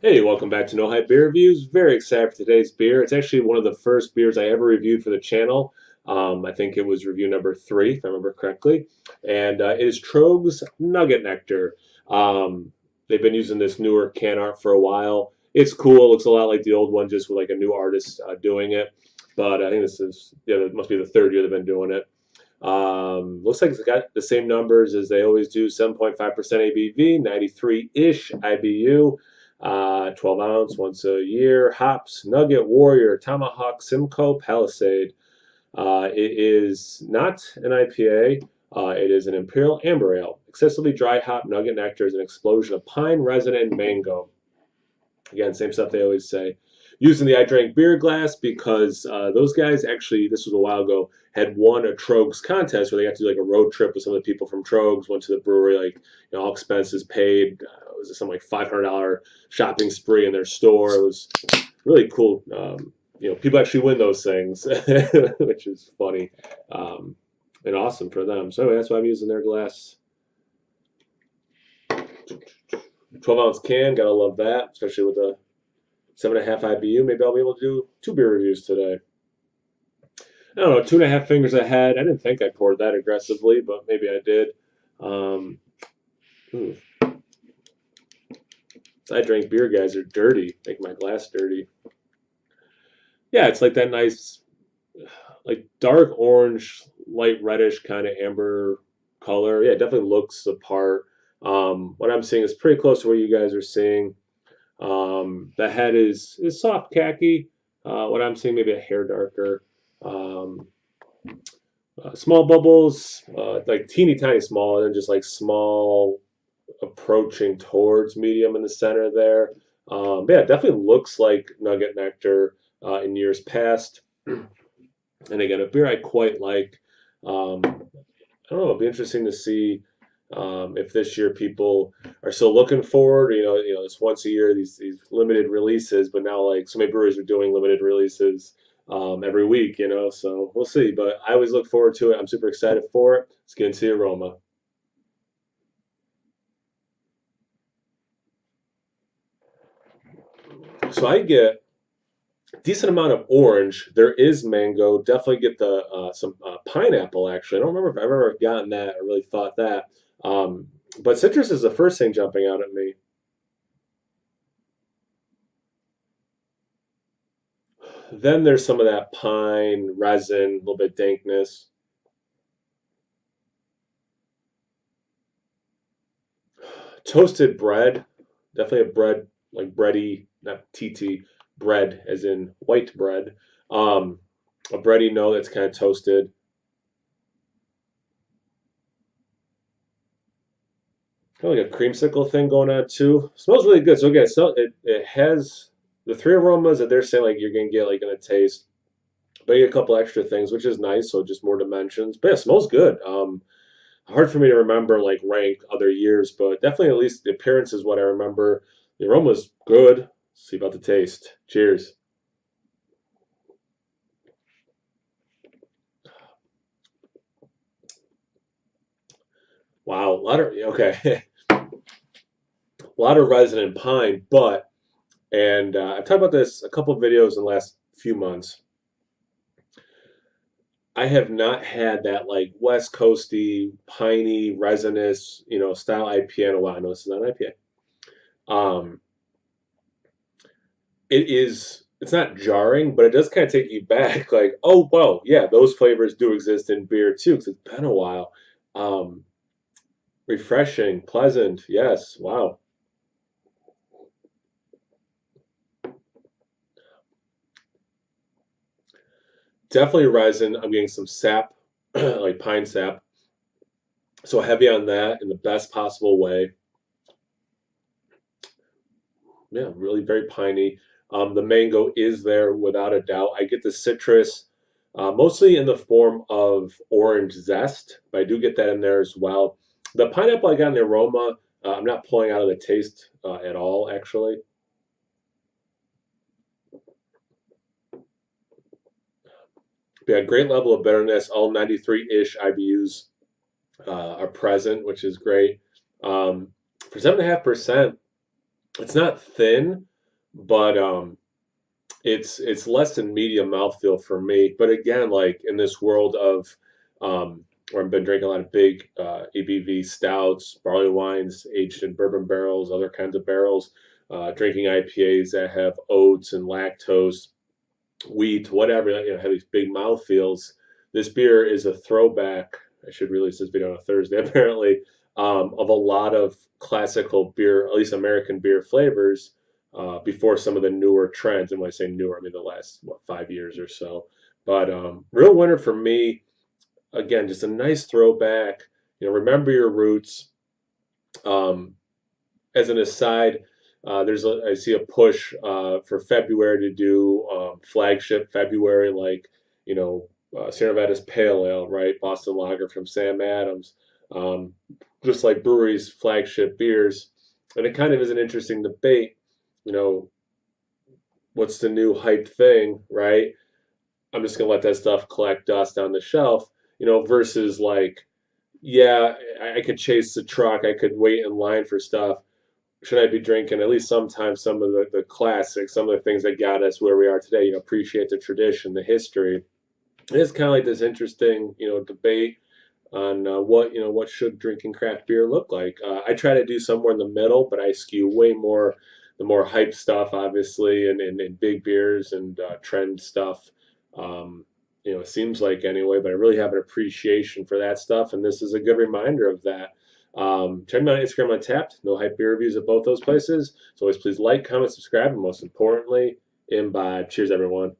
Hey, welcome back to No Hype Beer Reviews. Very excited for today's beer. It's actually one of the first beers I ever reviewed for the channel. I think it was review number 3, if I remember correctly. And it is Troegs Nugget Nectar. They've been using this newer can art for a while. It's cool. It looks a lot like the old one, just with like a new artist doing it. But I think this is, yeah, it must be the third year they've been doing it. Looks like it's got the same numbers as they always do, 7.5% ABV, 93-ish IBU, 12 ounce once a year, hops, Nugget, Warrior, Tomahawk, Simcoe, Palisade. It is not an IPA. It is an Imperial Amber Ale. Excessively dry hop Nugget Nectar is an explosion of pine, resin, and mango. Again, same stuff they always say. Using the I Drank beer glass because those guys actually, this was a while ago, had won a Troegs contest where they got to do like a road trip with some of the people from Troegs, went to the brewery, like, all expenses paid. It was some like $500 shopping spree in their store. It was really cool. People actually win those things, which is funny and awesome for them. So anyway, that's why I'm using their glass. 12-ounce can, gotta love that, especially with a 7.5 IBU. Maybe I'll be able to do 2 beer reviews today. I don't know, 2.5 fingers ahead. I didn't think I poured that aggressively, but maybe I did. Um, ooh, I drank beer guys are dirty, make my glass dirty. Yeah, it's like that nice, like dark orange, light reddish kind of amber color. Yeah, it definitely looks the part. What I'm seeing is pretty close to what you guys are seeing. The head is soft khaki. What I'm seeing maybe a hair darker. Um, Small bubbles, like teeny tiny small, and then just like small approaching towards medium in the center there. Yeah, it definitely looks like Nugget Nectar in years past. And again, a beer I quite like. I don't know. It'll be interesting to see if this year people are still looking forward. It's once a year these limited releases, but now like so many breweries are doing limited releases every week. So we'll see. But I always look forward to it. I'm super excited for it. Let's get into the aroma. So I get a decent amount of orange. There is mango. Definitely get the some pineapple. Actually, I don't remember if I've ever gotten that or really thought that. Um, but citrus is the first thing jumping out at me. Then there's some of that pine, resin, a little bit dankness. Toasted bread, definitely a bread, like bready, not TT, bread as in white bread. Um, a bready note that's kind of toasted. Kind of like a creamsicle thing going on too. Smells really good. So again, it has the 3 aromas that they're saying like you're gonna get like in a taste, but you get a couple extra things, which is nice. So just more dimensions. But yeah, it smells good. Hard for me to remember like rank other years, but definitely at least the appearance is what I remember. The aroma's good. Let's see about the taste. Cheers. Wow, a lot of okay, a lot of resin and pine, but I've talked about this a couple of videos in the last few months. I have not had that like West Coasty, piney, resinous, style IPA in a while. I know this is not an IPA. It's not jarring, but it does kind of take you back, like, oh, whoa, yeah, those flavors do exist in beer too, because it's been a while. Um, Refreshing, pleasant, yes, wow. Definitely resin. I'm getting some sap, like pine sap. So heavy on that in the best possible way. Yeah, really very piney. The mango is there without a doubt. I get the citrus, mostly in the form of orange zest, but I do get that in there as well. The pineapple I got in the aroma, I'm not pulling out of the taste at all, actually. Yeah, great level of bitterness. All 93-ish IBUs are present, which is great. For 7.5%, it's not thin, but it's less than medium mouthfeel for me. But again, like in this world of where I've been drinking a lot of big ABV stouts, barley wines aged in bourbon barrels, other kinds of barrels, drinking IPAs that have oats and lactose, wheat, whatever, have these big mouth feels. This beer is a throwback. I should release this video on a Thursday, apparently, of a lot of classical beer, at least American beer flavors, before some of the newer trends. And when I say newer, I mean the last, what, 5 years or so. But real winner for me, again, just a nice throwback. Remember your roots. Um, as an aside, I see a push for February to do flagship February, like Sierra Nevada's Pale Ale, right? Boston Lager from Sam Adams, um, just like breweries' flagship beers. And it kind of is an interesting debate. You know, what's the new hype thing, right? I'm just gonna let that stuff collect dust on the shelf, versus like, yeah, I could chase the truck, I could wait in line for stuff. Should I be drinking at least sometimes some of the classics, some of the things that got us where we are today? Appreciate the tradition, the history. It's kind of like this interesting, debate on what should drinking craft beer look like. I try to do somewhere in the middle, but I skew way more the more hype stuff, obviously, and big beers and trend stuff. Um, it seems like anyway, but I really have an appreciation for that stuff, and this is a good reminder of that. Check me out on Instagram on Tapped. No hype beer reviews at both those places. So always please like, comment, subscribe, and most importantly, imbibe. Cheers, everyone.